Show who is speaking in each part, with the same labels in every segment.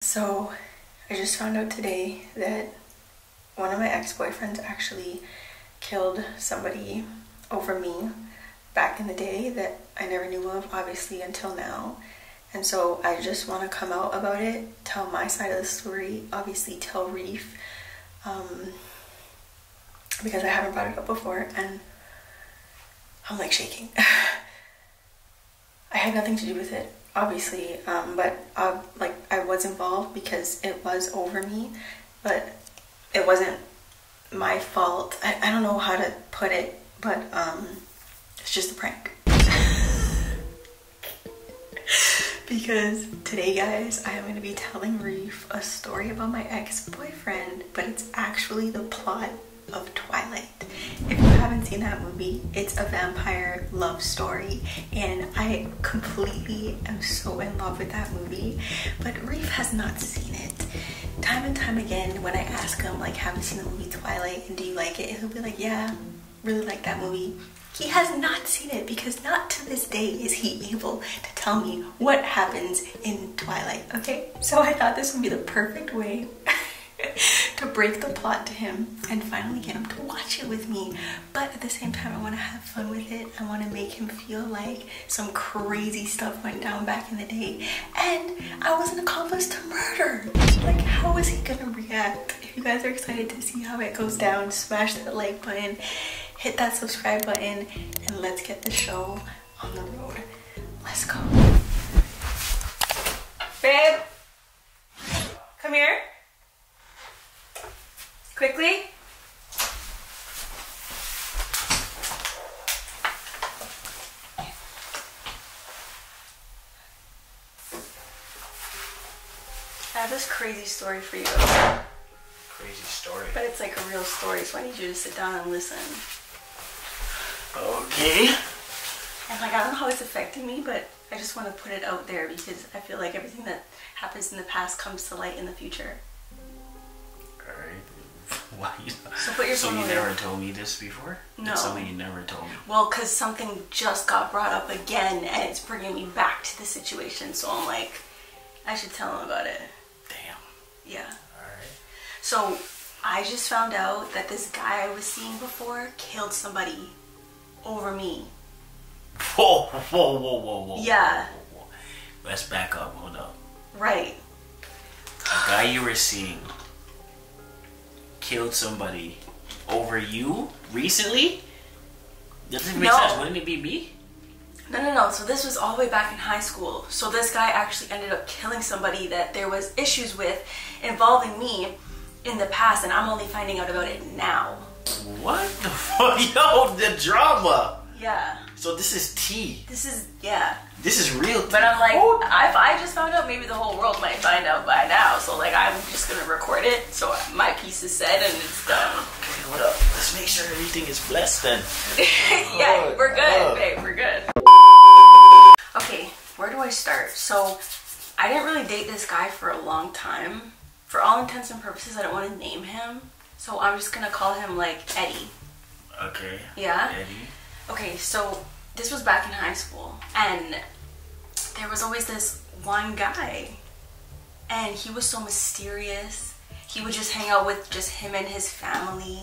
Speaker 1: So I just found out today that one of my ex-boyfriends actually killed somebody over me back in the day that I never knew of, obviously, until now. And so I just want to come out about it, tell my side of the story, obviously tell Reafe, because I haven't brought it up before and I'm like shaking. I had nothing to do with it, obviously, but I was involved because it was over me, but it wasn't my fault. I don't know how to put it, but it's just a prank. Because today, guys, I am going to be telling Reafe a story about my ex-boyfriend, but it's actually the plot of Twilight. If you haven't seen that movie, it's a vampire love story, and I completely am so in love with that movie, but Reafe has not seen it. Time and time again, when I ask him, like, have you seen the movie Twilight, and do you like it? He'll be like, yeah, really like that movie. He has not seen it because not to this day is he able to tell me what happens in Twilight, okay? So I thought this would be the perfect way to break the plot to him and finally get him to watch it with me. But at the same time, I want to have fun with it. I want to make him feel like some crazy stuff went down back in the day and I was an accomplice to murder. Like, how is he gonna react? If you guys are excited to see how it goes down, smash that like button, hit that subscribe button, and let's get the show on the road. Let's go. Babe, come here. Quickly. I have this crazy story for you.
Speaker 2: Crazy story?
Speaker 1: But it's like a real story, so I need you to sit down and listen.
Speaker 2: Okay.
Speaker 1: And like, I don't know how it's affecting me, but I just want to put it out there because I feel like everything that happens in the past comes to light in the future.
Speaker 2: Why?
Speaker 1: So put your phone
Speaker 2: So you
Speaker 1: away.
Speaker 2: never told me this before?
Speaker 1: No.
Speaker 2: It's something you never told me.
Speaker 1: Well, because something just got brought up again and it's bringing me back to the situation. So I'm like, I should tell him about it.
Speaker 2: Damn.
Speaker 1: Yeah.
Speaker 2: Alright.
Speaker 1: So I just found out that this guy I was seeing before killed somebody over me.
Speaker 2: Whoa, whoa, whoa, whoa, whoa.
Speaker 1: Yeah.
Speaker 2: Whoa, whoa. Let's back up. Hold up.
Speaker 1: Right.
Speaker 2: A guy you were seeing killed somebody over you recently? Doesn't make sense. Wouldn't it be me?
Speaker 1: No. So this was all the way back in high school. So this guy actually ended up killing somebody that there was issues with involving me in the past, and I'm only finding out about it now.
Speaker 2: What the fuck? Yo, the drama.
Speaker 1: Yeah.
Speaker 2: So this is tea.
Speaker 1: This is, yeah.
Speaker 2: This is real tea.
Speaker 1: But I'm like, if I just found out, maybe the whole world might find out by now. So like, I'm just gonna record it. So my piece is said and it's done.
Speaker 2: Okay, hold up. Let's make sure everything is blessed then.
Speaker 1: Yeah, we're good, babe. We're good. Okay, where do I start? So I didn't really date this guy for a long time. For all intents and purposes, I don't want to name him. So I'm just gonna call him like Eddie.
Speaker 2: Okay.
Speaker 1: Yeah?
Speaker 2: Eddie.
Speaker 1: Okay, so this was back in high school, and there was always this one guy, and he was so mysterious. He would just hang out with just him and his family,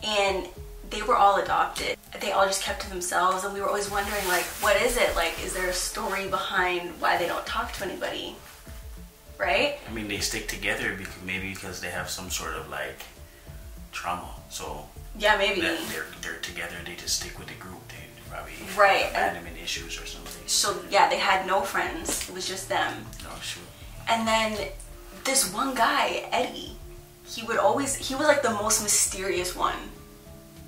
Speaker 1: and they were all adopted. They all just kept to themselves, and we were always wondering, like, what is it? Like, is there a story behind why they don't talk to anybody? Right?
Speaker 2: I mean, they stick together because they have some sort of like trauma. So
Speaker 1: yeah, maybe
Speaker 2: they're together. They just stick with the group. They probably
Speaker 1: right.
Speaker 2: have abandonment issues or something.
Speaker 1: So yeah, they had no friends. It was just them.
Speaker 2: Oh shoot. And
Speaker 1: then this one guy, Eddie, he was like the most mysterious one,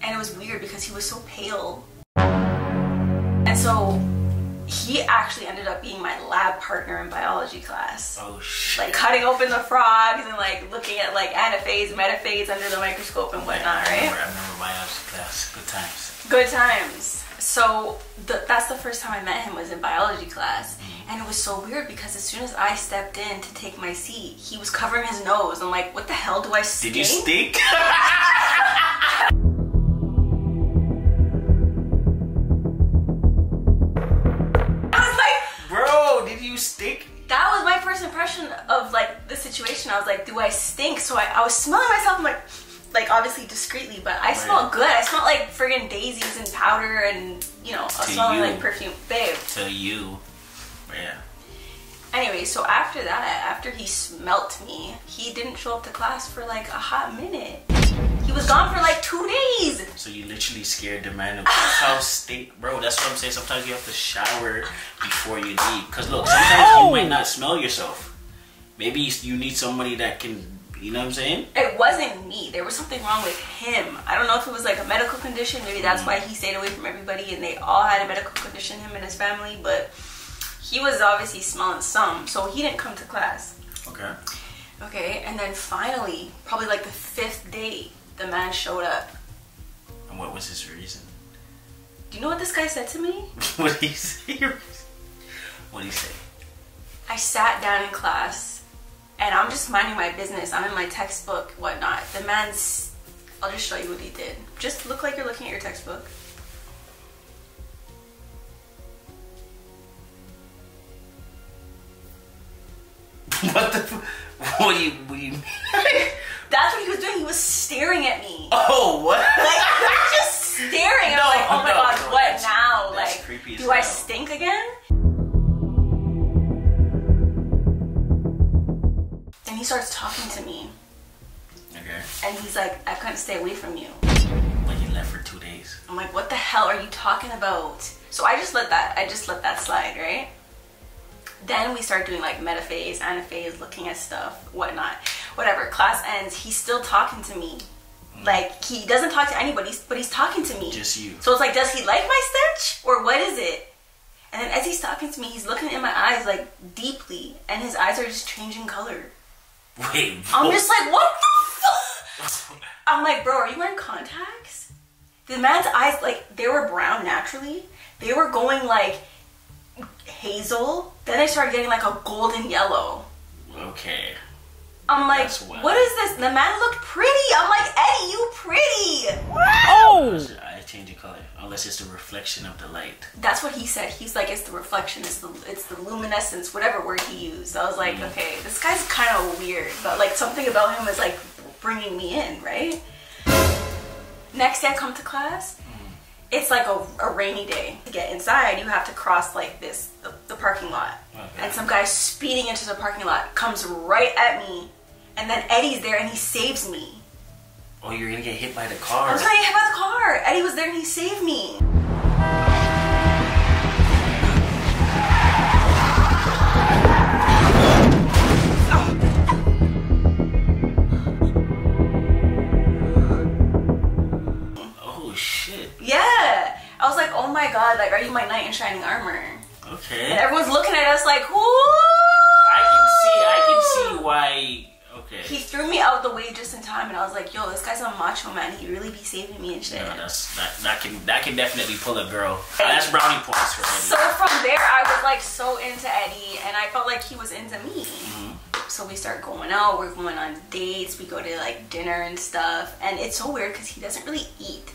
Speaker 1: and it was weird because he was so pale. And so he actually ended up being my lab partner in biology class.
Speaker 2: Oh shit.
Speaker 1: Like cutting open the frogs and like looking at like anaphase, metaphase under the microscope and whatnot, right?
Speaker 2: I remember biology class. Good times.
Speaker 1: Good times. So that's the first time I met him, was in biology class. And it was so weird because as soon as I stepped in to take my seat, he was covering his nose. I'm like, what the hell, do I stink?
Speaker 2: Did you stink?
Speaker 1: I was like,
Speaker 2: bro, did you stink?
Speaker 1: that was my first impression of like the situation. I was like, do I stink? So I was smelling myself. I'm like obviously discreetly, but I smelled good. I smelled like friggin' daisies and powder, and you know, I was smelling like perfume, babe.
Speaker 2: To you, yeah.
Speaker 1: Anyway, so after that, after he smelt me, he didn't show up to class for like a hot minute. He was gone for like 2 days.
Speaker 2: So you literally scared the man of the house stink, bro. That's what I'm saying. Sometimes you have to shower before you leave. Cause look, sometimes you might not smell yourself. Maybe you need somebody that can, you know what I'm saying?
Speaker 1: It wasn't me. There was something wrong with him. I don't know if it was like a medical condition. Maybe that's why he stayed away from everybody, and they all had a medical condition, him and his family. But he was obviously smelling some, so he didn't come to class.
Speaker 2: Okay.
Speaker 1: Okay, and then finally, probably like the 5th day, the man showed up.
Speaker 2: And what was his reason?
Speaker 1: Do you know what this guy said to me?
Speaker 2: What did he say? What did he say?
Speaker 1: I sat down in class, and I'm just minding my business. I'm in my textbook, whatnot. The man's... I'll just show you what he did. Just look like you're looking at your textbook.
Speaker 2: What the? What do you mean?
Speaker 1: That's what he was doing. He was staring at me.
Speaker 2: Oh, what?
Speaker 1: Like, he was just staring. And I'm like, oh my god,
Speaker 2: no,
Speaker 1: what now?
Speaker 2: That's
Speaker 1: like,
Speaker 2: creepy as
Speaker 1: do I
Speaker 2: hell.
Speaker 1: stink again? Then he starts talking to me.
Speaker 2: Okay.
Speaker 1: And he's like, I couldn't stay away from you.
Speaker 2: Like you left for 2 days.
Speaker 1: I'm like, what the hell are you talking about? So I just let that slide, right? Then we start doing like metaphase, anaphase, looking at stuff, whatnot. Whatever, class ends, he's still talking to me. Like, he doesn't talk to anybody, but he's talking to me.
Speaker 2: Just you.
Speaker 1: So it's like, does he like my stench? Or what is it? And then as he's talking to me, he's looking in my eyes like deeply, and his eyes are just changing color.
Speaker 2: Wait.
Speaker 1: I'm just like, what the fuck? I'm like, bro, are you wearing contacts? The man's eyes, like, they were brown naturally. They were going like hazel. Then they started getting like a golden yellow.
Speaker 2: Okay.
Speaker 1: I'm like, what is this? The man looked pretty. I'm like, Eddie, you pretty.
Speaker 2: Oh! I change the color unless it's the reflection of the light.
Speaker 1: That's what he said. He's like, it's the reflection, it's the luminescence, whatever word he used. I was like, okay, this guy's kind of weird, but like something about him is like bringing me in, right? Next day I come to class. It's like a rainy day. To get inside, you have to cross like this, the parking lot. Okay. And some guy speeding into the parking lot comes right at me. And then Eddie's there and he saves me.
Speaker 2: Oh, you're gonna get hit by the car.
Speaker 1: I was gonna get hit by the car. Eddie was there and he saved me.
Speaker 2: Oh shit.
Speaker 1: Yeah. I was like, oh my god, like, are you my knight in shining armor?
Speaker 2: Okay.
Speaker 1: And everyone's looking at us like, whoo!
Speaker 2: I can see why. Okay.
Speaker 1: He threw me out the way just in time, and I was like, yo, this guy's a macho man. He really be saving me and shit.
Speaker 2: No, that can definitely pull a girl. That's brownie points for Eddie.
Speaker 1: So from there, I was like so into Eddie, and I felt like he was into me. So we start going out. We're going on dates. We go to like dinner and stuff, and it's so weird because he doesn't really eat.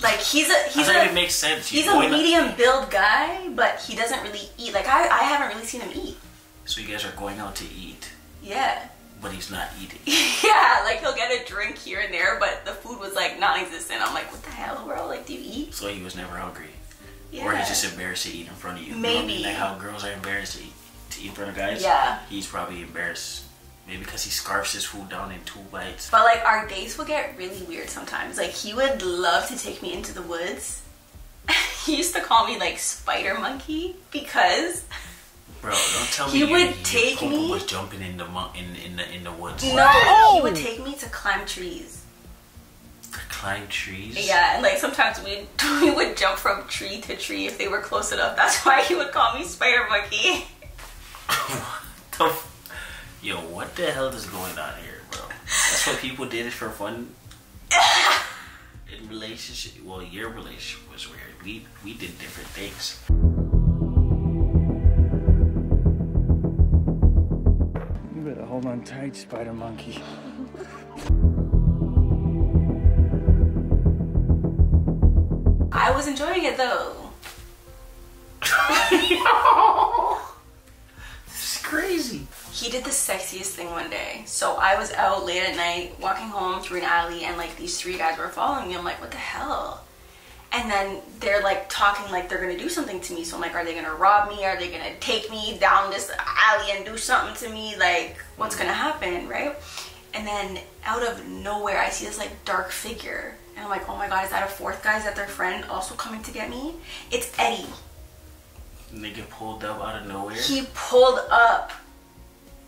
Speaker 1: Like he's
Speaker 2: it makes sense.
Speaker 1: He's a medium build guy, but he doesn't really eat. Like I haven't really seen him eat.
Speaker 2: So you guys are going out to eat.
Speaker 1: Yeah.
Speaker 2: But he's not eating.
Speaker 1: Yeah, like he'll get a drink here and there, but the food was like non-existent. I'm like, what the hell, bro? Like, do you eat?
Speaker 2: So he was never hungry.
Speaker 1: Yeah.
Speaker 2: Or he's just embarrassed to eat in front of you.
Speaker 1: Maybe.
Speaker 2: You know what I mean? Like how girls are embarrassed to eat in front of guys.
Speaker 1: Yeah.
Speaker 2: He's probably embarrassed. Maybe because he scarfs his food down in 2 bites.
Speaker 1: But like our dates would get really weird sometimes. Like he would love to take me into the woods. He used to call me like Spider Monkey because.
Speaker 2: Bro, don't tell me
Speaker 1: he would take me.
Speaker 2: Was jumping in the woods.
Speaker 1: No, he would take me to climb trees.
Speaker 2: To climb trees?
Speaker 1: Yeah, and like sometimes we would jump from tree to tree if they were close enough. That's why he would call me Spider Monkey.
Speaker 2: Yo, what the hell is going on here, bro? That's what people did it for fun. In relationship, well, your relationship was weird. We did different things.
Speaker 3: You better hold on tight, Spider Monkey.
Speaker 1: I was enjoying it though.
Speaker 2: This is crazy.
Speaker 1: he did the sexiest thing one day. So I was out late at night walking home through an alley, and like these 3 guys were following me. I'm like, what the hell? And then they're like talking like they're gonna do something to me. So I'm like, are they gonna rob me? Are they gonna take me down this alley and do something to me? Like, what's gonna happen, right? And then out of nowhere, I see this like dark figure. And I'm like, oh my God, is that a 4th guy? Is that their friend also coming to get me? It's Eddie.
Speaker 2: And they get pulled up out of nowhere?
Speaker 1: He pulled up.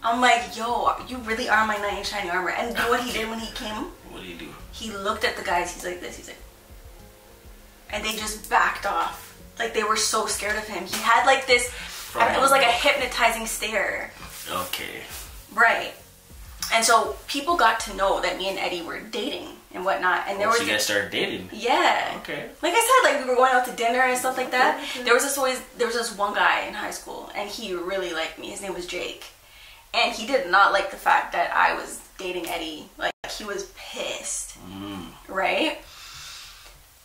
Speaker 1: I'm like, yo, you really are my knight in shining armor. And you know what he did when he came?
Speaker 2: What did he do?
Speaker 1: He looked at the guys, he's like this, he's like, and they just backed off. Like, they were so scared of him. He had like this, it was like a hypnotizing stare.
Speaker 2: Okay.
Speaker 1: Right. And so people got to know that me and Eddie were dating and whatnot. And there was,
Speaker 2: so you guys started dating?
Speaker 1: Yeah.
Speaker 2: Okay.
Speaker 1: Like I said, like we were going out to dinner and stuff like that. Okay. There was this one guy in high school, and he really liked me. His name was Jake. And he did not like the fact that I was dating Eddie. Like, he was pissed. Right?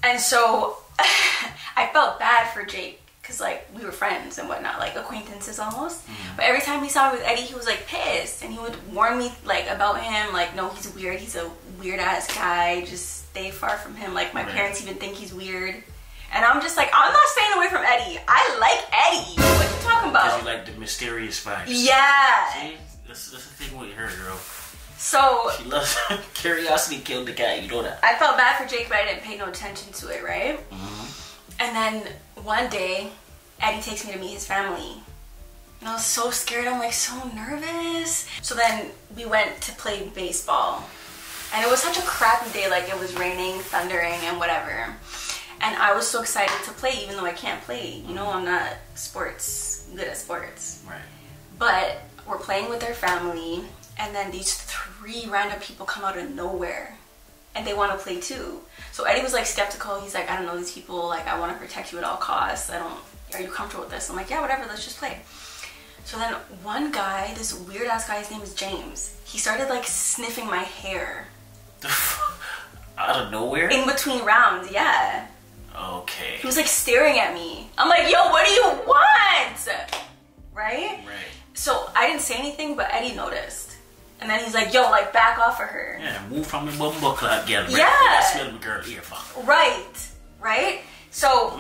Speaker 1: And so I felt bad for Jake, because like we were friends and whatnot, like acquaintances almost. But every time he saw me with Eddie, he was like pissed, and he would warn me like about him, like, no, he's weird, he's a weird ass guy, just stay far from him. Like, my parents even think he's weird. And I'm just like, I'm not staying away from Eddie. I like Eddie. What you talking about?
Speaker 2: Because you like the mysterious vibes.
Speaker 1: Yeah.
Speaker 2: See? That's the thing with her, girl.
Speaker 1: So
Speaker 2: she loves curiosity killed the cat, you know that.
Speaker 1: I felt bad for Jake, but I didn't pay no attention to it, right? And then one day, Eddie takes me to meet his family. And I was so scared, I'm like so nervous. So then we went to play baseball. And it was such a crappy day, like it was raining, thundering, and whatever. And I was so excited to play, even though I can't play. You know, I'm not good at sports.
Speaker 2: Right.
Speaker 1: But we're playing with their family, and then these 3 random people come out of nowhere. And they want to play too. So Eddie was like skeptical. He's like, I don't know these people. Like, I want to protect you at all costs. Are you comfortable with this? I'm like, yeah, whatever. Let's just play. So then one guy, this weird ass guy, his name is James. He started like sniffing my hair.
Speaker 2: Out of nowhere?
Speaker 1: In between rounds, yeah.
Speaker 2: Okay.
Speaker 1: He was like staring at me. I'm like, yo, what do you want? Right?
Speaker 2: Right.
Speaker 1: So I didn't say anything, but Eddie noticed. And then he's like, yo, like, back off of her.
Speaker 2: Yeah, move from the bumbo club, girl.
Speaker 1: Yeah.
Speaker 2: That smell of girl earphone.
Speaker 1: Right. Right? So,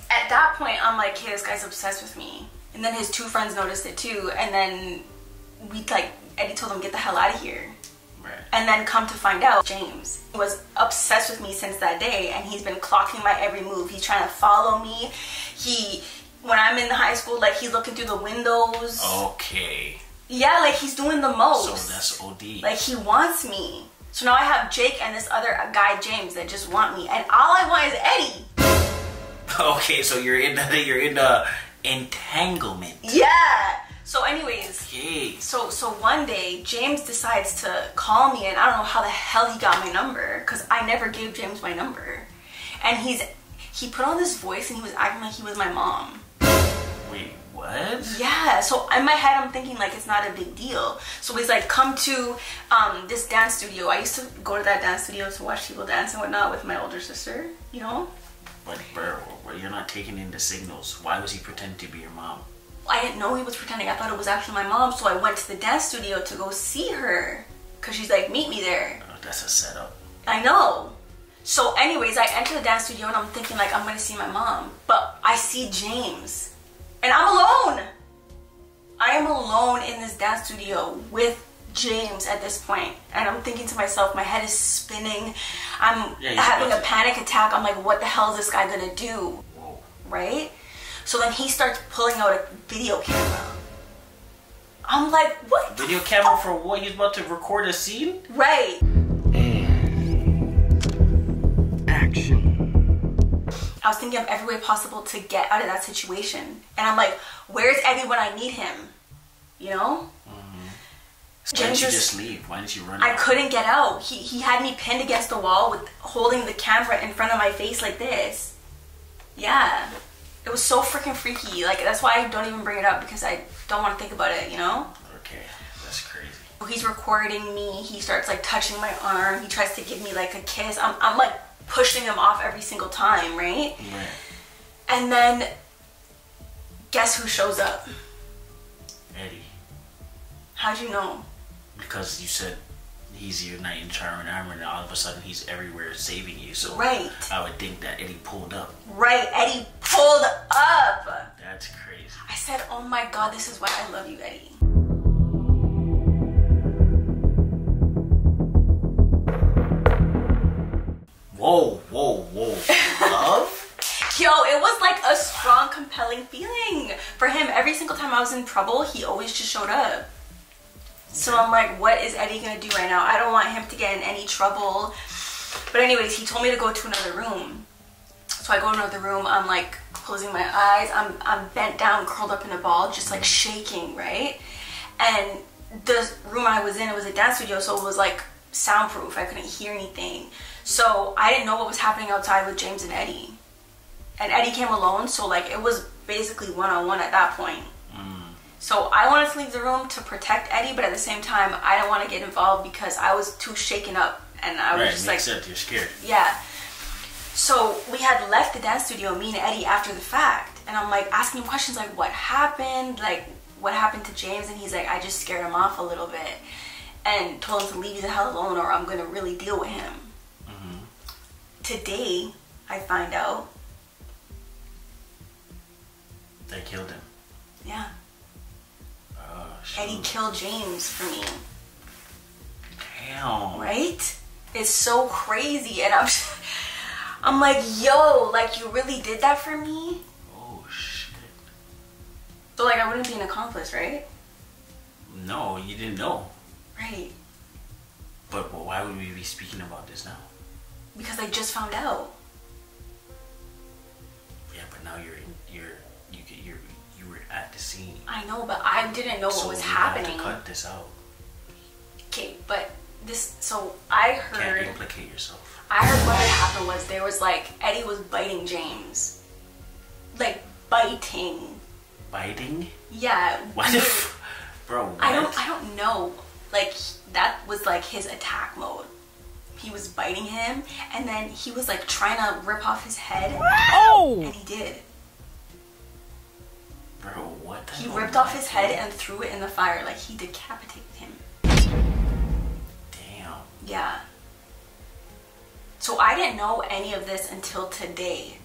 Speaker 1: at that point, I'm like, hey, this guy's obsessed with me. And then his 2 friends noticed it too. And then Eddie told them, get the hell out of here.
Speaker 2: Right.
Speaker 1: And then come to find out, James was obsessed with me since that day. And he's been clocking my every move. He's trying to follow me. When I'm in high school, like, he's looking through the windows.
Speaker 2: Okay.
Speaker 1: Yeah, like, he's doing the most.
Speaker 2: So that's OD.
Speaker 1: Like, he wants me. So now I have Jake and this other guy, James, that just want me. And all I want is Eddie.
Speaker 2: Okay, so you're in the entanglement.
Speaker 1: Yeah. So anyways.
Speaker 2: Okay.
Speaker 1: So one day, James decides to call me, and I don't know how the hell he got my number, because I never gave James my number. And he put on this voice, and he was acting like he was my mom.
Speaker 2: Wait, what?
Speaker 1: Yeah, so in my head I'm thinking like it's not a big deal. So he's like, come to this dance studio. I used to go to that dance studio to watch people dance and whatnot with my older sister, you know?
Speaker 2: But bro, you're not taking in the signals. Why was he pretending to be your mom?
Speaker 1: I didn't know he was pretending. I thought it was actually my mom, so I went to the dance studio to go see her. Because she's like, meet me there.
Speaker 2: Oh, that's a setup.
Speaker 1: I know. So anyways, I enter the dance studio and I'm thinking like I'm going to see my mom. But I see James. And I'm alone. I am alone in this dance studio with James at this point. And I'm thinking to myself, my head is spinning. I'm having a panic attack. I'm like, what the hell is this guy gonna do?
Speaker 2: Whoa.
Speaker 1: Right? So then he starts pulling out a video camera. I'm like, what?
Speaker 2: Video camera for what? He's about to record a scene?
Speaker 1: Right.
Speaker 3: Action.
Speaker 1: I was thinking of every way possible to get out of that situation. And I'm like, where's Eddie when I need him? You know?
Speaker 2: So why didn't you just leave? Why didn't you run out?
Speaker 1: I couldn't get out. He had me pinned against the wall with holding the camera in front of my face like this. Yeah. It was so freaking freaky. Like, that's why I don't even bring it up, because I don't want to think about it, you know?
Speaker 2: Okay, that's crazy.
Speaker 1: He's recording me. He starts like touching my arm. He tries to give me like a kiss. I'm like pushing him off every single time, right?
Speaker 2: Right.
Speaker 1: And then guess who shows up?
Speaker 2: Eddie.
Speaker 1: How'd you know?
Speaker 2: Because you said he's your knight in shining armor, and all of a sudden he's everywhere saving you. So
Speaker 1: right.
Speaker 2: I would think that Eddie pulled up.
Speaker 1: Right, Eddie pulled up.
Speaker 2: That's crazy.
Speaker 1: I said, oh my God, this is why I love you, Eddie.
Speaker 2: Whoa, whoa, whoa. Love?
Speaker 1: Yo, it was like a strong, compelling feeling for him. Every single time I was in trouble, he always just showed up. So I'm like, what is Eddie gonna do right now? I don't want him to get in any trouble. But anyways, he told me to go to another room. So I go to another room, I'm like closing my eyes. I'm bent down, curled up in a ball, just like shaking, right? And the room I was in, it was a dance studio, so it was like soundproof. I couldn't hear anything. So I didn't know what was happening outside with James and Eddie. And Eddie came alone, so like it was basically one-on-one at that point. So I wanted to leave the room to protect Eddie, but at the same time, I don't want to get involved because I was too shaken up. And I was just like...
Speaker 2: Except you're scared.
Speaker 1: Yeah. So we had left the dance studio, me and Eddie, after the fact. And I'm like asking him questions like, what happened? Like, what happened to James? And he's like, I just scared him off a little bit. And told him to leave me the hell alone or I'm going to really deal with him. Today, I find out...
Speaker 2: They killed him.
Speaker 1: Yeah.
Speaker 2: Oh, shit.
Speaker 1: Eddie killed James for me.
Speaker 2: Damn.
Speaker 1: Right? It's so crazy. And I'm like, yo, like you really did that for me?
Speaker 2: Oh, shit.
Speaker 1: So like I wouldn't be an accomplice, right?
Speaker 2: No, you didn't know.
Speaker 1: Right.
Speaker 2: But why would we be speaking about this now?
Speaker 1: Because I just found out.
Speaker 2: Yeah, but now you were at the scene.
Speaker 1: I know, but I didn't know what was happening.
Speaker 2: Have to cut this out.
Speaker 1: Okay, but this. So I heard.
Speaker 2: Can't implicate yourself.
Speaker 1: I heard what had happened was there was like Eddie was biting James, like biting.
Speaker 2: Biting?
Speaker 1: Yeah.
Speaker 2: What the bro? What?
Speaker 1: I don't know. Like that was like his attack mode. He was biting him, and then he was like trying to rip off his head.
Speaker 3: Oh!
Speaker 1: And he did.
Speaker 2: Bro, what the
Speaker 1: He
Speaker 2: hell?
Speaker 1: ripped off his head and threw it in the fire. Like he decapitated him.
Speaker 2: Damn.
Speaker 1: Yeah. So I didn't know any of this until today.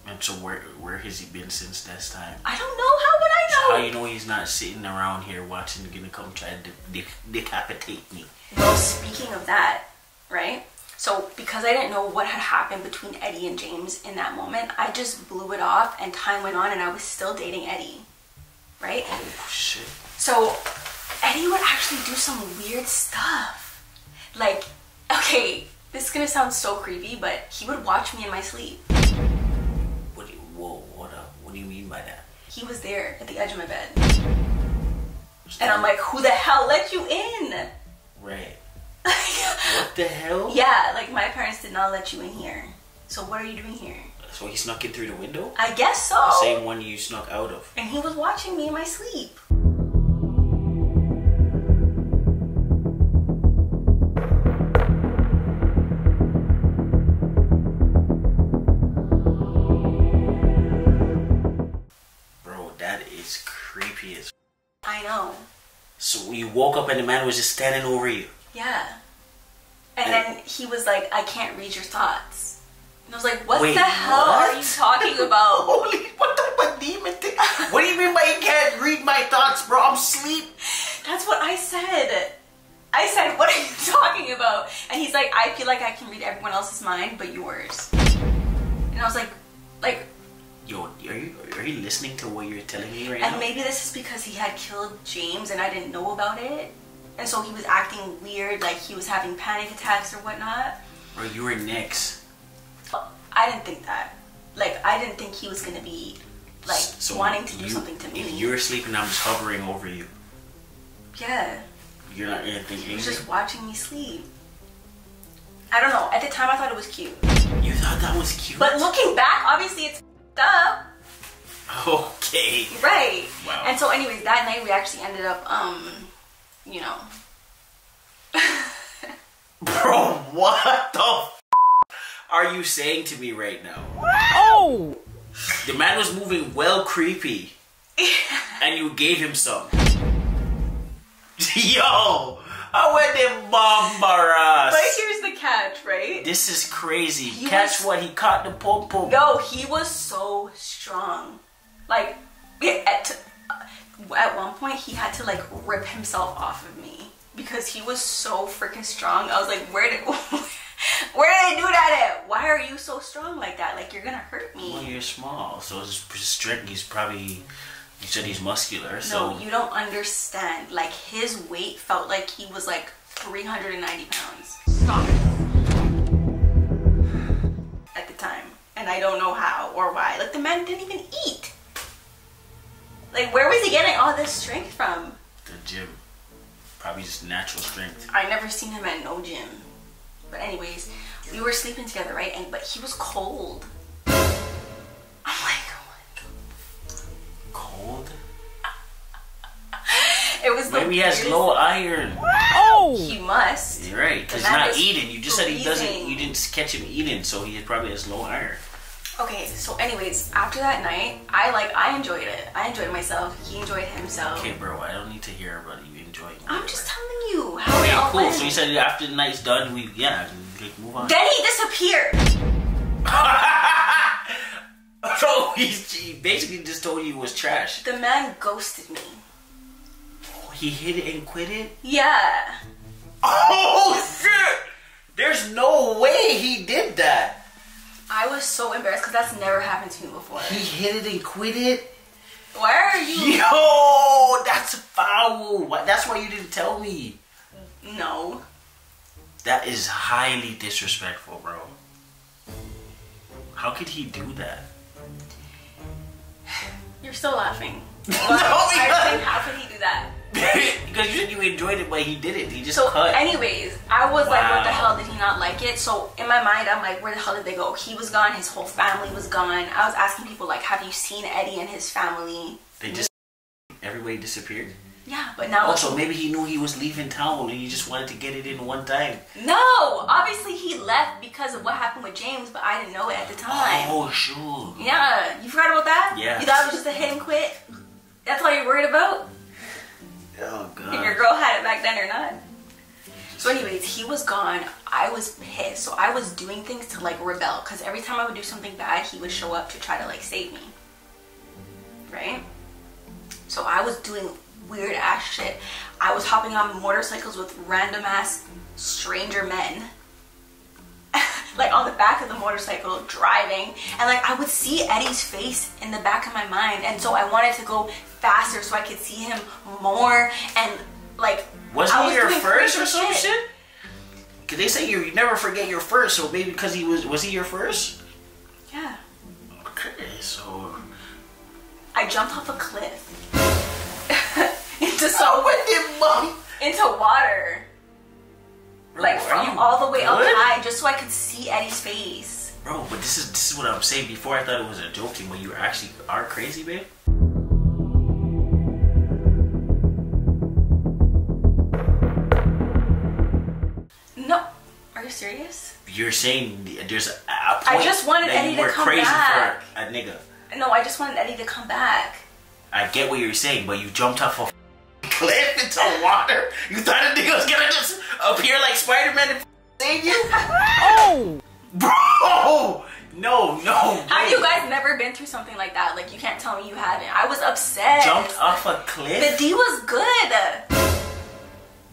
Speaker 2: And so where has he been since that time?
Speaker 1: I don't know. How would I know?
Speaker 2: How you know he's not sitting around here watching gonna come try to decapitate me?
Speaker 1: Well, speaking of that, right? So because I didn't know what had happened between Eddie and James in that moment, I just blew it off and time went on and I was still dating Eddie, right?
Speaker 2: Oh shit.
Speaker 1: So Eddie would actually do some weird stuff. Like, okay, this is gonna sound so creepy, but he would watch me in my sleep.
Speaker 2: What do you mean by that?
Speaker 1: He was there at the edge of my bed. And I'm like, who the hell let you in?
Speaker 2: Right. What the hell?
Speaker 1: Yeah, like my parents did not let you in here. So what are you doing here?
Speaker 2: So he snuck in through the window?
Speaker 1: I guess so.
Speaker 2: The same one you snuck out of.
Speaker 1: And he was watching me in my sleep.
Speaker 2: Bro, that is creepy as...
Speaker 1: I know.
Speaker 2: So you woke up and the man was just standing over you?
Speaker 1: Yeah. And then he was like, I can't read your thoughts. And I was like, what
Speaker 2: Wait,
Speaker 1: the hell
Speaker 2: what?
Speaker 1: are you talking about?
Speaker 2: Holy, what type of demon thing? What do you mean by you can't read my thoughts, bro? I'm asleep.
Speaker 1: That's what I said. I said, what are you talking about? And he's like, I feel like I can read everyone else's mind but yours. And I was like,
Speaker 2: yo, are you listening to what you're telling me right now?
Speaker 1: and maybe this is because he had killed James and I didn't know about it. And so he was acting weird, like he was having panic attacks or whatnot.
Speaker 2: Bro, you were next.
Speaker 1: I didn't think that. Like, I didn't think he was gonna be, like,
Speaker 2: So
Speaker 1: wanting to do something to me.
Speaker 2: If you're sleeping, I'm just hovering over you.
Speaker 1: Yeah.
Speaker 2: You're not anything
Speaker 1: He was
Speaker 2: angry?
Speaker 1: just watching me sleep. I don't know. At the time, I thought it was cute.
Speaker 2: You thought that was cute?
Speaker 1: But looking back, obviously it's up.
Speaker 2: Okay.
Speaker 1: Right.
Speaker 2: Wow.
Speaker 1: And so anyways, that night we actually ended up, you know.
Speaker 2: Bro, what the are you saying to me right now?
Speaker 3: Oh!
Speaker 2: The man was moving well creepy. And you gave him some. Yo, I went in Bombaras.
Speaker 1: But here's the catch, right?
Speaker 2: This is crazy. What? He caught the pom pom.
Speaker 1: Yo, he was so strong. Like, at one point, he had to like rip himself off of me because he was so freaking strong. I was like, where did they do that at? Why are you so strong like that? Like, you're gonna hurt me.
Speaker 2: Well, you're small, so his strength. He's probably. You said he's muscular, so...
Speaker 1: No, you don't understand. Like, his weight felt like he was like 390 pounds. Stop. At the time. And I don't know how or why. Like, the man didn't even eat. Like, where was he getting all this strength from?
Speaker 2: The gym. Probably just natural strength.
Speaker 1: I never seen him at no gym. But anyways, we were sleeping together, right? But he was cold. I'm like...
Speaker 2: Cold?
Speaker 1: It was
Speaker 2: maybe he has low iron.
Speaker 1: Oh! He must.
Speaker 2: You're right, because he's not eating. You just said he doesn't. You didn't catch him eating, so he probably has low iron.
Speaker 1: Okay, so anyways, after that night, I enjoyed it. I enjoyed myself. He enjoyed himself.
Speaker 2: Okay, bro, I don't need to hear about you enjoying it.
Speaker 1: I'm just telling you how
Speaker 2: okay,
Speaker 1: it all
Speaker 2: cool.
Speaker 1: went.
Speaker 2: So you said after the night's done, we move on.
Speaker 1: Then he disappeared.
Speaker 2: So he basically just told you it was trash.
Speaker 1: The man ghosted me.
Speaker 2: He hit it and quit it?
Speaker 1: Yeah.
Speaker 2: Oh shit! There's no way he did that.
Speaker 1: I was so embarrassed because that's never happened to me before.
Speaker 2: He hit it and quit it?
Speaker 1: Why are you...
Speaker 2: Yo, that's foul. That's why you didn't tell me.
Speaker 1: No.
Speaker 2: That is highly disrespectful, bro. How could he do that?
Speaker 1: You're still laughing.
Speaker 2: No,
Speaker 1: how could he do that?
Speaker 2: Because you said you enjoyed it, but he didn't. He just
Speaker 1: so
Speaker 2: cut.
Speaker 1: anyways, I was like, what the hell, did he not like it? So in my mind, I'm like, where the hell did they go? He was gone. His whole family was gone. I was asking people, like, have you seen Eddie and his family?
Speaker 2: They just... Everybody disappeared?
Speaker 1: Yeah, but now...
Speaker 2: Also, maybe he knew he was leaving town and he just wanted to get it in one time.
Speaker 1: No! Obviously, he left because of what happened with James, but I didn't know it at the time.
Speaker 2: Oh, sure.
Speaker 1: Yeah. You forgot about that?
Speaker 2: Yeah.
Speaker 1: You thought it was just a hit and quit? That's all you're worried about?
Speaker 2: Oh, God.
Speaker 1: If your girl had it back then or not. So anyways, he was gone. I was pissed. So I was doing things to like rebel. Because every time I would do something bad, he would show up to try to like save me. Right? So I was doing weird ass shit. I was hopping on motorcycles with random ass stranger men. Like on the back of the motorcycle driving, and like I would see Eddie's face in the back of my mind, and so I wanted to go faster so I could see him more. And like,
Speaker 2: was he your first or some shit? Cause they say you never forget your first, so maybe because he was he your first?
Speaker 1: Yeah.
Speaker 2: Okay, so
Speaker 1: I jumped off a cliff into water. Like from all the way up high, just so I could see Eddie's face.
Speaker 2: Bro, but this is what I'm saying. Before I thought it was a joking, but you actually are crazy, babe.
Speaker 1: No, are you serious?
Speaker 2: You're saying there's a point
Speaker 1: I just wanted
Speaker 2: that
Speaker 1: Eddie
Speaker 2: you were
Speaker 1: to come
Speaker 2: crazy
Speaker 1: back.
Speaker 2: for a nigga.
Speaker 1: No, I just wanted Eddie to come back.
Speaker 2: I get what you're saying, but you jumped off a cliff into water. You thought a nigga was gonna just appear like Spider-Man and save you? Oh, bro! No.
Speaker 1: Have you guys never been through something like that? Like, you can't tell me you haven't. I was upset.
Speaker 2: Jumped off a cliff?
Speaker 1: The D was good.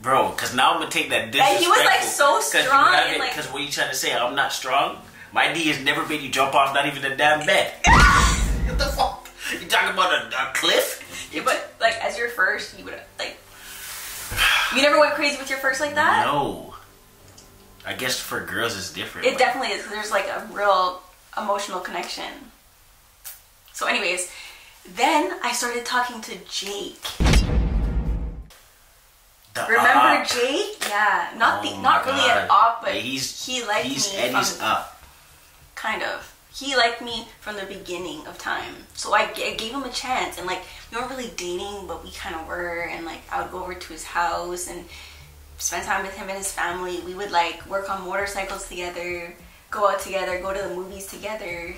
Speaker 2: Bro, because now I'm gonna take that disrespectful.
Speaker 1: And he was like so strong.
Speaker 2: Because what you trying to say? I'm not strong? My D has never made you jump off not even a damn bed. What the fuck? You talking about a cliff?
Speaker 1: Yeah, but like as your first, you would like... You never went crazy with your first like that?
Speaker 2: No. I guess for girls it's different.
Speaker 1: It definitely is. There's like a real emotional connection. So anyways, then I started talking to Jake. Remember Jake? Yeah, not really an op, but he liked me.
Speaker 2: He's Eddie's up.
Speaker 1: Kind of. He liked me from the beginning of time, so I gave him a chance. And like, we weren't really dating, but we kind of were. And like, I would go over to his house and spend time with him and his family. We would like work on motorcycles together, go out together, go to the movies together.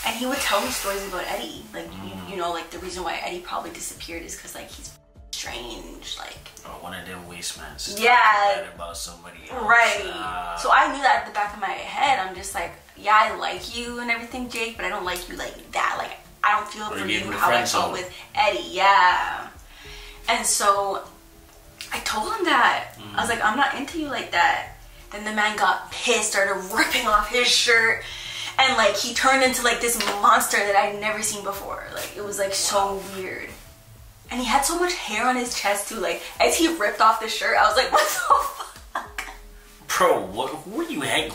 Speaker 1: And he would tell me stories about Eddie. Like, you know, like the reason why Eddie probably disappeared is because like he's strange, like.
Speaker 2: Oh, one of them wastemans.
Speaker 1: Yeah.
Speaker 2: Bad about somebody else.
Speaker 1: Right. So I knew that at the back of my head. I'm just like, yeah, I like you and everything, Jake, but I don't like you like that. Like, I don't feel for you how I felt with Eddie. Yeah. And so I told him that. I was like, I'm not into you like that. Then the man got pissed, started ripping off his shirt, and like he turned into like this monster that I'd never seen before. Like, it was like so weird. And he had so much hair on his chest too. Like, as he ripped off the shirt, I was like, what the fuck?
Speaker 2: Bro, who are you hanging?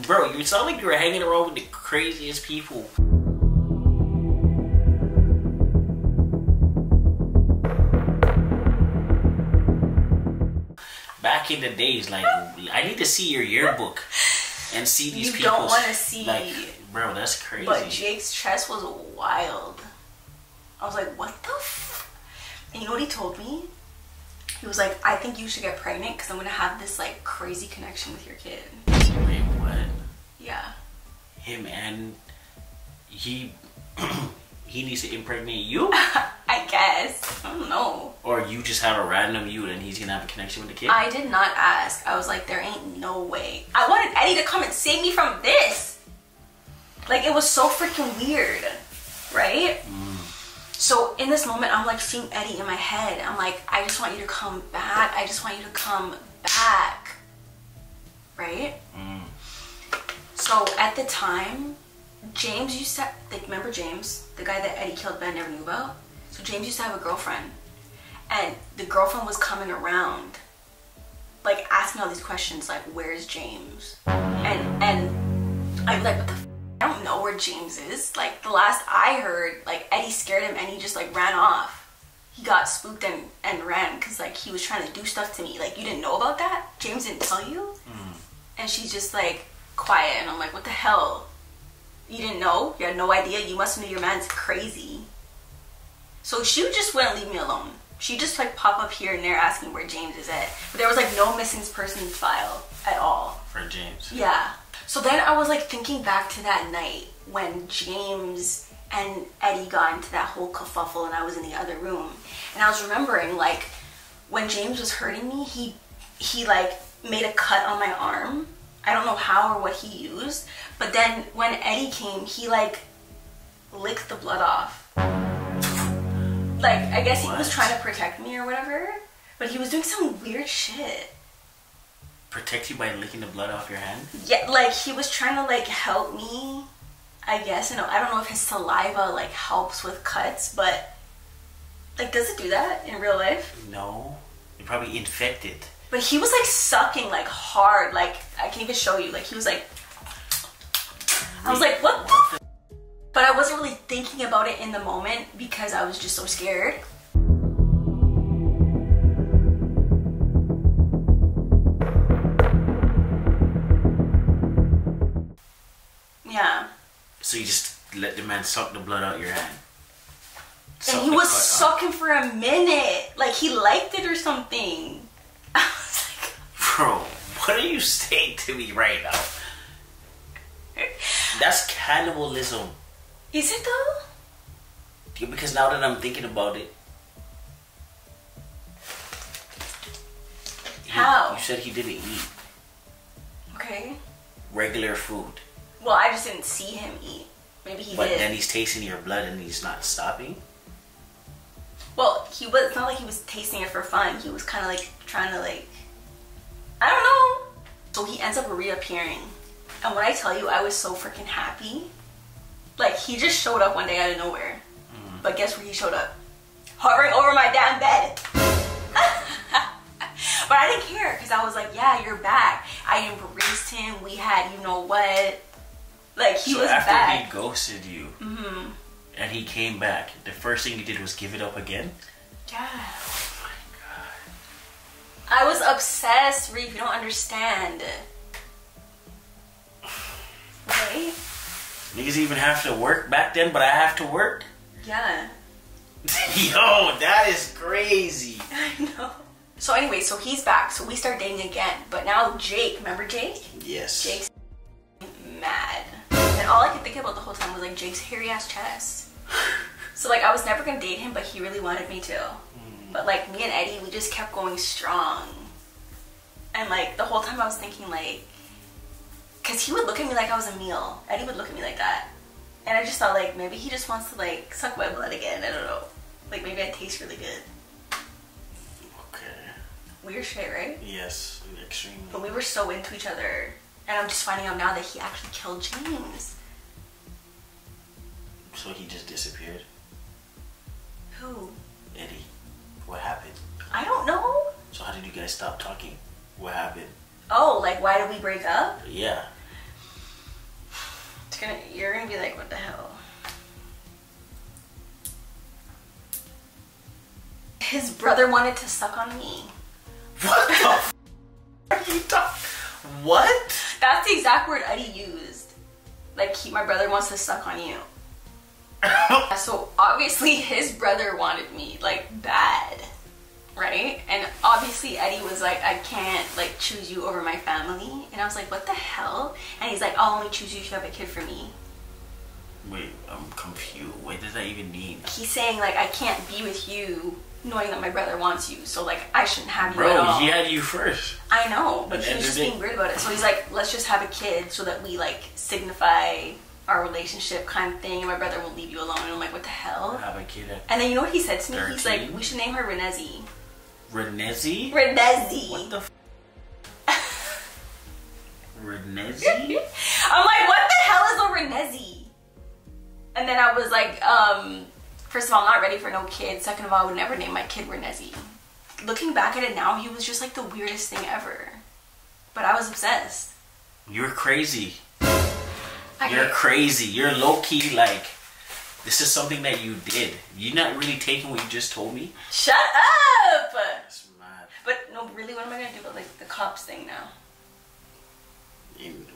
Speaker 2: Bro, you sound like you were hanging around with the craziest people. Back in the days, like, I need to see your yearbook and see these people.
Speaker 1: You don't want to see.
Speaker 2: Like, bro, that's crazy.
Speaker 1: But Jake's chest was wild. I was like, what the f? And you know what he told me? He was like, I think you should get pregnant because I'm going to have this, like, crazy connection with your kid.
Speaker 2: Wait, what?
Speaker 1: Yeah.
Speaker 2: Him and he needs to impregnate you?
Speaker 1: I guess. I don't know.
Speaker 2: Or you just have a random you and he's gonna have a connection with the kid?
Speaker 1: I did not ask. I was like, there ain't no way. I wanted Eddie to come and save me from this. Like, it was so freaking weird. Right? So in this moment, I'm like seeing Eddie in my head. I'm like, I just want you to come back. I just want you to come back. Right? So at the time, James used to, like, remember James? The guy that Eddie killed but I never knew about? So James used to have a girlfriend. And the girlfriend was coming around, like, asking all these questions, like, where's James? And I'd be like, what the f? I don't know where James is. Like, the last I heard, like, Eddie scared him and he just, like, ran off. He got spooked and ran because, like, he was trying to do stuff to me. Like, you didn't know about that? James didn't tell you? And she's just, like, quiet. And I'm like, what the hell? You didn't know? You had no idea? You must know your man's crazy. So she just wouldn't leave me alone. She just, like, pop up here and there asking where James is at. But there was, like, no missing persons file at all.
Speaker 2: For James.
Speaker 1: Yeah. So then I was, like, thinking back to that night when James and Eddie got into that whole kerfuffle and I was in the other room. And I was remembering, like, when James was hurting me, he like, made a cut on my arm. I don't know how or what he used. But then when Eddie came, he, like, licked the blood off. Like, I guess he was trying to protect me or whatever. But he was doing some weird shit.
Speaker 2: Protect you by licking the blood off your hand?
Speaker 1: Yeah, like, he was trying to, like, help me, I guess. You know, I don't know if his saliva, like, helps with cuts, but, like, does it do that in real life?
Speaker 2: No. You're probably infected.
Speaker 1: But he was, like, sucking, like, hard. Like, I can even show you. Like, he was, like... I was like, what the f? But I wasn't really thinking about it in the moment because I was just so scared. Yeah.
Speaker 2: So you just let the man suck the blood out your hand?
Speaker 1: And he was sucking for a minute. Like, he liked it or something. I was like...
Speaker 2: Bro, what are you saying to me right now? That's cannibalism.
Speaker 1: Is it though?
Speaker 2: Yeah, because now that I'm thinking about it.
Speaker 1: How?
Speaker 2: You said he didn't eat.
Speaker 1: Okay.
Speaker 2: Regular food.
Speaker 1: Well, I just didn't see him eat. Maybe he did.
Speaker 2: But then he's tasting your blood and he's not stopping?
Speaker 1: Well, it's not like he was tasting it for fun. He was kind of like trying to, like, I don't know. So he ends up reappearing. And when I tell you, I was so freaking happy. Like, he just showed up one day out of nowhere. But guess where he showed up? Hovering over my damn bed. But I didn't care because I was like, yeah, you're back. I embraced him. We had, you know what? Like, he was back.
Speaker 2: After he ghosted you and he came back, the first thing he did was give it up again?
Speaker 1: Yeah.
Speaker 2: Oh my God.
Speaker 1: I was obsessed, Reafe. You don't understand. Right?
Speaker 2: Niggas even have to work back then, but I have to work?
Speaker 1: Yeah.
Speaker 2: Yo, that is crazy.
Speaker 1: I know. So anyway, so he's back. So we start dating again. But now Jake, remember Jake?
Speaker 2: Yes.
Speaker 1: Jake's mad. And all I could think about the whole time was like Jake's hairy ass chest. So like I was never gonna date him, but he really wanted me to. But like me and Eddie, we just kept going strong. And like the whole time I was thinking like, cause he would look at me like I was a meal. Eddie would look at me like that. And I just thought like, maybe he just wants to like suck my blood again. I don't know. Like maybe I taste really good.
Speaker 2: Okay.
Speaker 1: Weird shit, right?
Speaker 2: Yes, extremely.
Speaker 1: But we were so into each other. And I'm just finding out now that he actually killed James.
Speaker 2: So he just disappeared?
Speaker 1: Who?
Speaker 2: Eddie. What happened?
Speaker 1: I don't know.
Speaker 2: So how did you guys stop talking? What happened?
Speaker 1: Oh, like why did we break up?
Speaker 2: Yeah.
Speaker 1: You're gonna be like, what the hell? His brother wanted to suck on me.
Speaker 2: What the f are you talking? What?
Speaker 1: That's the exact word Eddie used. Like, my brother wants to suck on you. So obviously his brother wanted me, like, bad. Right? And obviously Eddie was like, I can't like choose you over my family. And I was like, what the hell? And he's like, I'll only choose you if you have a kid for me.
Speaker 2: Wait, I'm confused. What does that even mean?
Speaker 1: He's saying like, I can't be with you knowing that my brother wants you. So like, I shouldn't have you at all.
Speaker 2: Bro, he had you first.
Speaker 1: I know, but he was just being weird about it. So he's like, let's just have a kid so that we like signify our relationship kind of thing. And my brother won't leave you alone. And I'm like, what the hell?
Speaker 2: Have a kid at
Speaker 1: And then you know what he said to me?
Speaker 2: 13?
Speaker 1: He's like, we should name her Rezi.
Speaker 2: Rezi?
Speaker 1: Rezi.
Speaker 2: What the f Rezi?
Speaker 1: I'm like, what the hell is a Rezi? And then I was like, first of all, I'm not ready for no kid. Second of all, I would never name my kid Rezi. Looking back at it now, he was just like the weirdest thing ever. But I was obsessed.
Speaker 2: You're crazy. You're crazy. You're low-key like, this is something that you did. You're not really taking what you just told me.
Speaker 1: Shut up!
Speaker 2: That's mad.
Speaker 1: But no, really, what am I gonna do about like the cops thing now?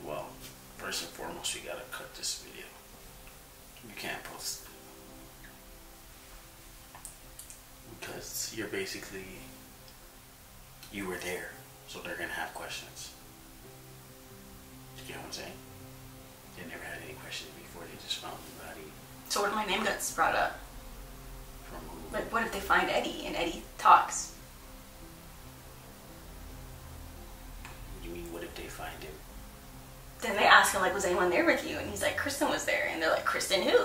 Speaker 2: Well, first and foremost, we gotta cut this video. You can't post it. Because you're basically, you were there, so they're gonna have questions. You get what I'm saying? They never had any questions before, they just found the body.
Speaker 1: So what if my name gets brought up?
Speaker 2: From who?
Speaker 1: Like, what if they find Eddie and Eddie talks?
Speaker 2: You mean, what if they find him?
Speaker 1: Then they ask him, like, was anyone there with you? And he's like, Kristen was there. And they're like, Kristen who?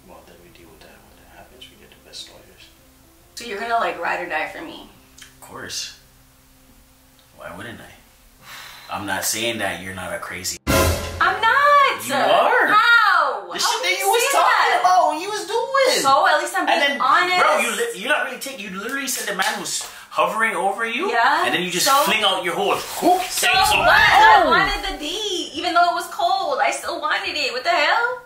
Speaker 2: Well, then we deal with that when that happens. We get the best lawyers.
Speaker 1: So you're gonna, like, ride or die for me?
Speaker 2: Of course. Why wouldn't I? I'm not saying that you're not a crazy.
Speaker 1: I'm not!
Speaker 2: You are!
Speaker 1: How?
Speaker 2: The
Speaker 1: How
Speaker 2: shit
Speaker 1: would
Speaker 2: that you was talking about, you was doing.
Speaker 1: So at least I'm being honest.
Speaker 2: Bro, you're not really taking. You literally said the man was hovering over you.
Speaker 1: Yeah.
Speaker 2: And then you just fling out your whole hoop.
Speaker 1: So what? I wanted the D, even though it was cold. I still wanted it. What the hell?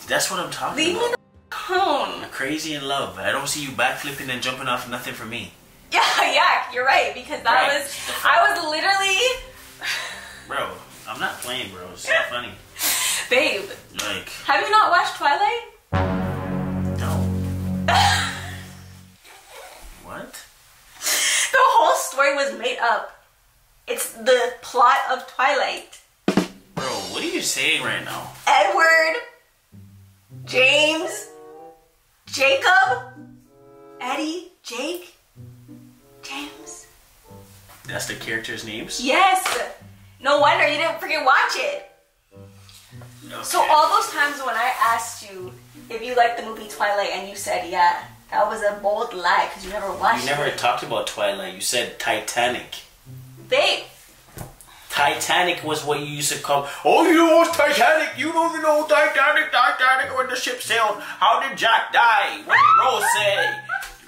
Speaker 2: That's what I'm talking
Speaker 1: Leave
Speaker 2: about.
Speaker 1: me the alone.
Speaker 2: Crazy in love. I don't see you backflipping and jumping off nothing for me.
Speaker 1: Yeah, you're right, because that
Speaker 2: Right.
Speaker 1: I was literally...
Speaker 2: Bro, I'm not playing, bro. It's not funny.
Speaker 1: Babe,
Speaker 2: Like,
Speaker 1: have you not watched Twilight?
Speaker 2: no. What?
Speaker 1: The whole story was made up. It's the plot of Twilight.
Speaker 2: Bro, what are you saying right now?
Speaker 1: Edward, James, Jacob, Eddie, Jake, James.
Speaker 2: That's the characters' names?
Speaker 1: Yes. No wonder you didn't freaking watch it.
Speaker 2: Okay.
Speaker 1: So all those times when I asked you if you liked the movie Twilight and you said yeah, that was a bold lie because you never watched it.
Speaker 2: You never talked about Twilight. You said Titanic.
Speaker 1: Babe.
Speaker 2: Titanic was what you used to call. Oh, you know what's Titanic? You don't even know Titanic. Titanic, when the ship sailed. How did Jack die? What did Rose say?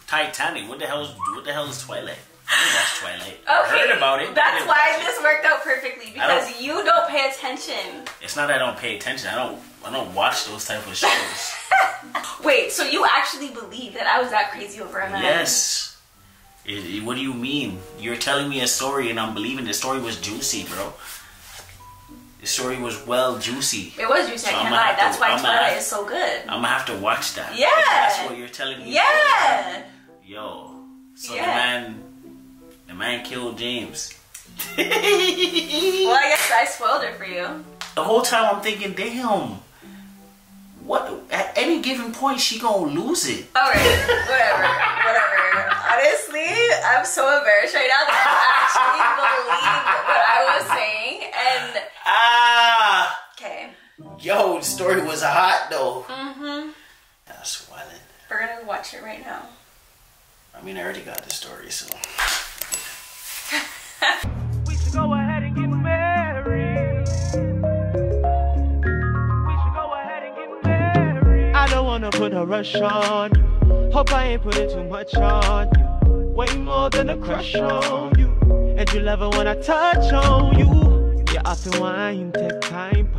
Speaker 2: Titanic. What the hell is Twilight? I didn't watch Twilight.
Speaker 1: Okay,
Speaker 2: I heard about it.
Speaker 1: That's why this worked out perfectly because you don't pay attention.
Speaker 2: It's not that I don't pay attention. I don't watch those type of shows.
Speaker 1: Wait, so you actually believe that I was that crazy over a man?
Speaker 2: Yes. What do you mean? You're telling me a story and I'm believing the story was juicy, bro. The story was well juicy.
Speaker 1: It was juicy, I can't lie. That's why Twilight is so good.
Speaker 2: I'm gonna have to watch that.
Speaker 1: Yeah.
Speaker 2: That's what you're telling me.
Speaker 1: Yeah.
Speaker 2: Yo. So
Speaker 1: Yeah.
Speaker 2: the man killed James.
Speaker 1: Well, I guess I spoiled it for you.
Speaker 2: The whole time I'm thinking, damn, what? At any given point, she gonna lose it.
Speaker 1: Alright, whatever. Honestly, I'm so embarrassed right now that I actually believed what I was saying. And okay.
Speaker 2: Yo, the story was hot though. That's wild.
Speaker 1: We're gonna watch it right now.
Speaker 2: I mean, I already got the story, so.
Speaker 4: We should go ahead and get married. I don't wanna put a rush on you. Hope I ain't putting too much on you. Way more than a crush on you. And you love it when I touch on you. You often whine, take time.